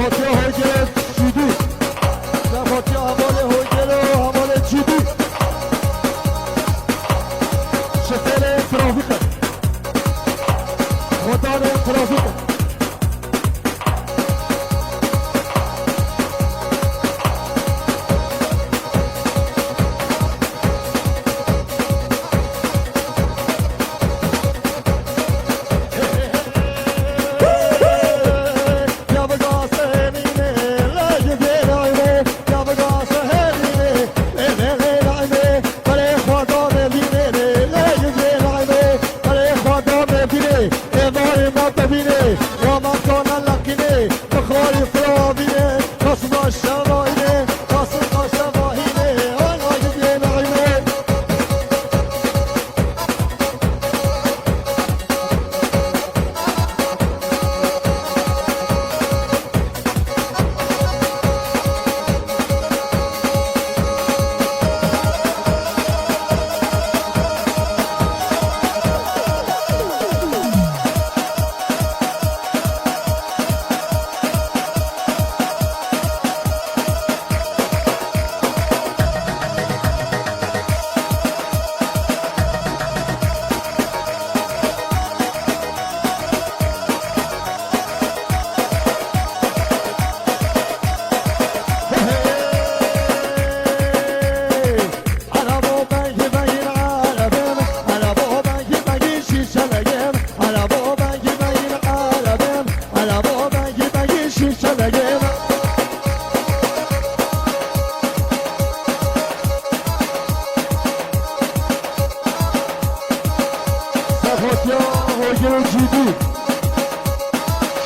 صفاتی هایگل جودی صفاتی حمال هایگل و حمال جودی شفر ترافیک مدار ترافیک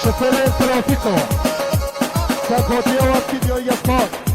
شفر ترافیک ها سکاتی ها وقتی بیایی از پاک